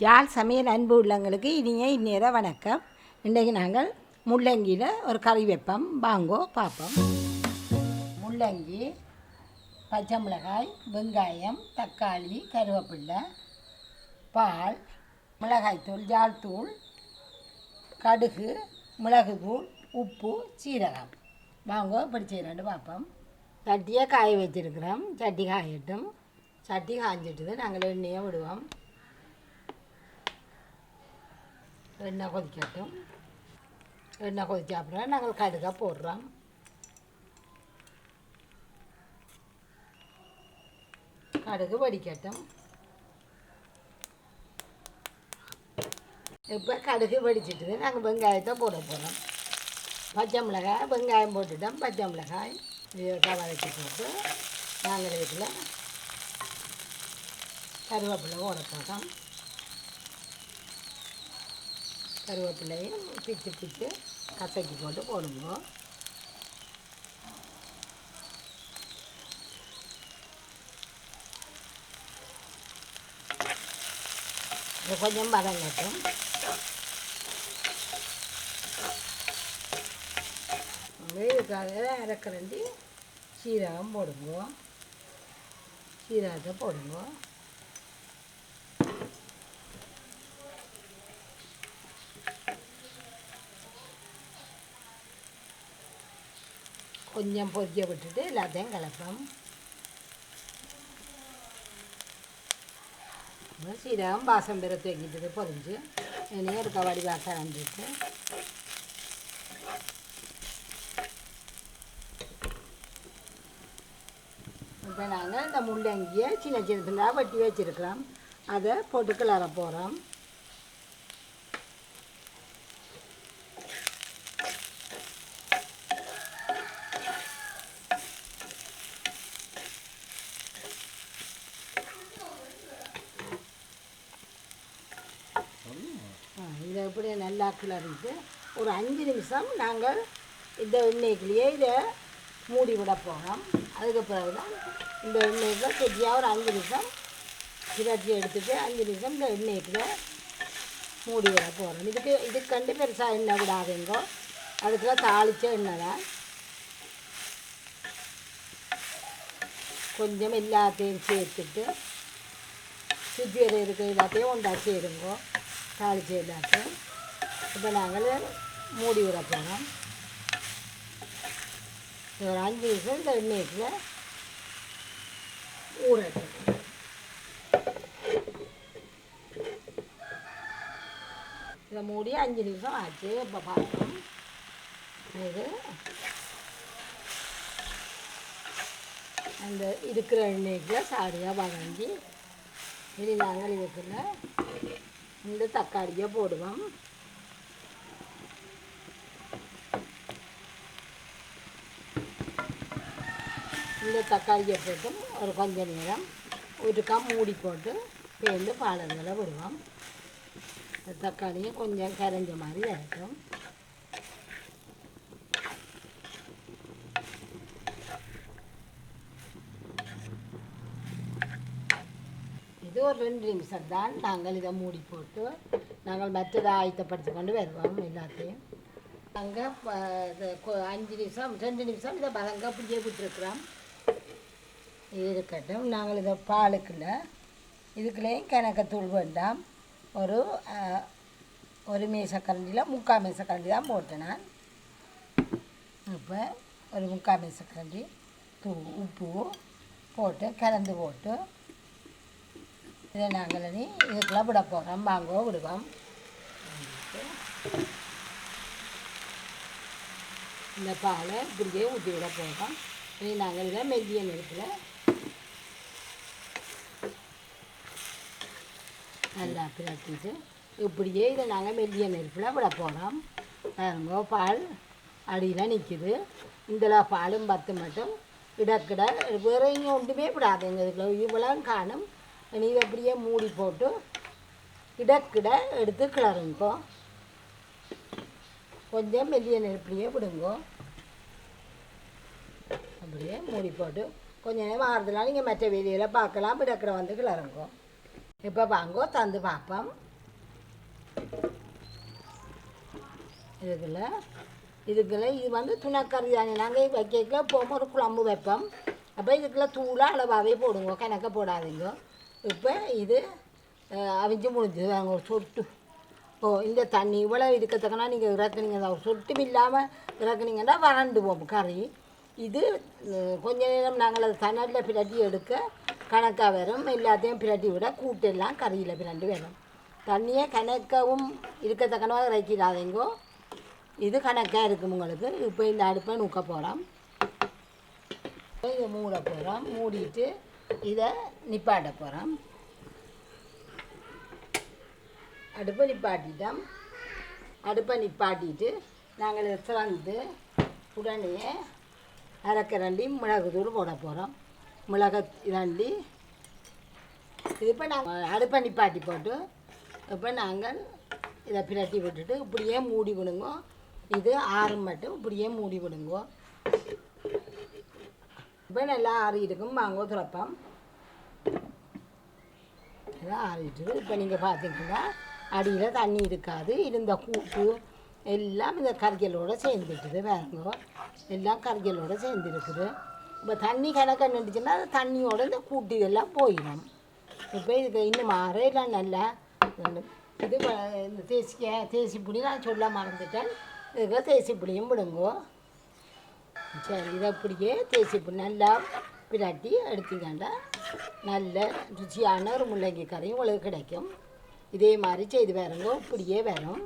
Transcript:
யாழ் சமையல் அன்பு உள்ளங்களுக்கு இனிய இந்நேர வணக்கம். இன்றைக்கு நாங்கள் முள்ளங்கியில் ஒரு கறி வைப்போம், வாங்கோ பார்ப்போம். முள்ளங்கி, பச்சை மிளகாய், வெங்காயம், தக்காளி, கருவேப்பிலை, பால், மிளகாய்த்தூள், ஜாழ்த்தூள், கடுகு, மிளகுத்தூள், உப்பு, சீரகம். வாங்கோ இப்படி செய்யலான்னு பார்ப்போம். சட்டியை காய வச்சுருக்கிறோம். சட்டி காயட்டும். சட்டி காய்ஞ்சிட்டுது. நாங்கள் எண்ணெயை விடுவோம். எண்ணெய் கொதிக்கட்டும். எண்ணெய் கொதிச்ச அப்புறம் நாங்கள் கடுகை போடுறோம். கடுகு வடிக்கட்டும். இப்போ கடுகு வடிச்சிட்டு நாங்கள் வெங்காயத்தை போட போகிறோம். பச்சை மிளகாய், வெங்காயம் போட்டுட்டோம். பச்சை மிளகாய் வதக்கி போட்டு நாங்கள் வீட்டில் கருவேப்பிலை போட போகிறோம். கருவேப்பிலையும் பிச்சு பிச்சு கசக்கி போட்டு போடுங்க. இது கொஞ்சம் வதங்கட்டும். இதுக்காக அரைக்கரண்டி சீரகம் போடுங்க. சீரகத்தை போடுங்க. கொஞ்சம் பொரிக்க விட்டுட்டு எல்லாத்தையும் கலப்போம். சீரகம் பாசம் பெற தூக்கிட்டு பொரிஞ்சு இனியும் இருக்க வடிவாக கலந்துட்டு இப்போ நாங்கள் இந்த முள்ளங்கியை சின்ன சின்னதாக வெட்டி வச்சுருக்கிறோம். அதை போட்டு கிளற போகிறோம். இதை எப்படி நல்லா கிளறிட்டு ஒரு 5 நிமிஷம் நாங்கள் இந்த எண்ணெய்க்குள்ளேயே இதை மூடி விட போகிறோம். அதுக்கு பிறகு தான் இந்த எண்ணெய்க்குள்ள கெட்டியாக ஒரு 5 நிமிஷம் கிளறி எடுத்துகிட்டு 5 நிமிஷம் இந்த எண்ணெய்க்குள்ள மூடி விட போகிறோம். இதுக்கு கண்டு பெருசாக எண்ணெய் விடாதுங்கோ. அதுக்குள்ள தாளித்த எண்ணெய் தான். கொஞ்சம் எல்லாத்தையும் சேர்த்துட்டு சுற்றி இருக்கிற எல்லாத்தையும் ஒன்றா சேருங்கோ. தாளித்து எல்லாத்தையும் இப்போ நாங்கள் மூடி விட போகிறோம். ஒரு 5 நிமிஷம் இந்த எண்ணெய்க்குள்ள ஊறட்டும். இதை மூடி 5 நிமிஷம் ஆச்சு. இப்போ பார்ப்போம். இது அந்த இருக்கிற எண்ணெய்க்குள்ள சாடியாக வதங்கி இனி நாங்கள் இதுக்குள்ள இந்த தக்காளியை போடுவோம். இந்த தக்காளியை போட்டு ஒரு கொஞ்ச நேரம் ஒருக்கா மூடி போட்டு பேர்ந்து பாலங்களை விடுவோம். இந்த தக்காளியும் கொஞ்சம் கரைஞ்ச மாதிரி இருக்கும். இது ஒரு 2 நிமிஷம் தான். நாங்கள் இதை மூடி போட்டு நாங்கள் மற்றதை ஆயத்தப்படுத்தி கொண்டு வருவோம். எல்லாத்தையும் நாங்கள் 5 நிமிஷம் 2 நிமிஷம் இதை பதங்க அப்படியே விட்டுருக்குறோம். இது இருக்கட்டும். நாங்கள் இதை பாலுக்குள்ள இதுக்குள்ளேயும் கிணக்கத்தூள் வேண்டாம். ஒரு மேசக்கரண்டியில் 3/4 மேசக்கரண்டி தான் போட்டேன் நான். இப்போ ஒரு 3/4 மேசக்கரண்டி உப்பு போட்டு கலந்து போட்டு இதை நாங்கள் இதுக்குள்ளே விட போகிறோம். வாங்கோ விடுவோம். இந்த பாலை இப்படியே ஊற்றி விட போகிறோம். இனி நாங்கள் இதை மெல்லிய நெருப்பில் நல்லா பிரட்டிட்டு இப்படியே இதை நாங்கள் மெல்லிய நெருப்பில் விட போகிறோம். பாருங்கோ, பால் அடியில் நிற்கிது. இதில் பாலும் 10 மட்டும் இடக்கிட வேறு இங்கே ஒன்றுமே விடாதுங்க. இதுக்குள்ள இவ்வளோ காணும். இனி இதை அப்படியே மூடி போட்டு இடக்கிட எடுத்து கிளறுங்கோ. கொஞ்சம் மெல்லிய நெருப்பிலையே விடுங்கோ. அப்படியே மூடி போட்டு கொஞ்சம் நேரம் ஆறுதலாம். நீங்கள் மற்ற வெளியில் பார்க்கலாம். இடக்கிட வந்து கிளறுங்கோ. இப்போ வாங்கோ தந்து பார்ப்போம். இதுக்குள்ள இது வந்து துணக்கறி தானே. நாங்கள் வைக்க போகும்போது ஒரு குழம்பு வைப்போம். அப்போ இதுக்குள்ள தூளாக அளவாகவே போடுங்க, கணக்க போடாதீங்க. இப்போ இது அவிஞ்சு முடிஞ்சது. நாங்கள் ஒரு சொட்டு இந்த தண்ணி இவ்வளோ இருக்கத்தக்கனா நீங்கள் இறக்குனீங்கன்னா ஒரு சொட்டும் இல்லாமல் இறக்குனீங்கன்னா வறண்டு போகும் கறி. இது கொஞ்ச நேரம் நாங்கள் அது தண்ணியில் பிரட்டி எடுக்க கணக்காக வரும். எல்லாத்தையும் பிரட்டி விட கூட்டெல்லாம் கறியில் பிரண்டு வரும். தண்ணியை கணக்கவும் இருக்கத்தக்கனவாக இறக்கிடாதீங்கோ. இது கணக்காக இருக்கும் உங்களுக்கு. இப்போ இந்த அடுப்பை நூக்க போகிறோம். இதை மூட போகிறோம். மூடிட்டு இதை நிப்பாட்ட போகிறோம். அடுப்பை நிப்பாட்டிட்டோம். அடுப்பை நிப்பாட்டிட்டு நாங்கள் திறந்து உடனே அரைக்கரண்டி மிளகுத்தூள் போட போகிறோம். மிளகு இரண்டி. இது இப்போ நாங்கள் அடுப்பை நிப்பாட்டி போட்டு இப்போ நாங்கள் இதை பிரட்டி விட்டுட்டு இப்படியே மூடி விடுங்க. இது ஆறும் மட்டும் இப்படியே மூடி விடுங்க. இப்போ நல்லா ஆறி இருக்கும். வாங்க துறப்போம். இதான் ஆறிட்டு இப்போ நீங்கள் பார்த்தீங்கன்னா அடியில் தண்ணி இருக்காது. இருந்த கூட்டு எல்லாம் இந்த கறிகளோடு சேர்ந்துட்டுது. வேறுங்கோ எல்லாம் கறிகளோடு சேர்ந்துருக்குது. இப்போ தண்ணி கணக்காக நின்றுச்சுன்னா அது தண்ணியோடு இந்த கூட்டு இதெல்லாம் போயிடும். இப்போ இதுக்கு இன்னும் மாறையெல்லாம் நல்லா இது இந்த தேசிப்புளி நான் சொல்ல மறந்துட்டேன். இதுக்கு தேசிப்புளியும் விடுங்கோ. சரி, இதை அப்படியே தேசிப்புளி நல்லா பிரட்டி எடுத்திங்கன்னா நல்ல ருச்சியான ஒரு முள்ளங்கி கறியும் உங்களுக்கு கிடைக்கும். இதே மாதிரி செய்து பாருங்க, இப்படியே வரும்.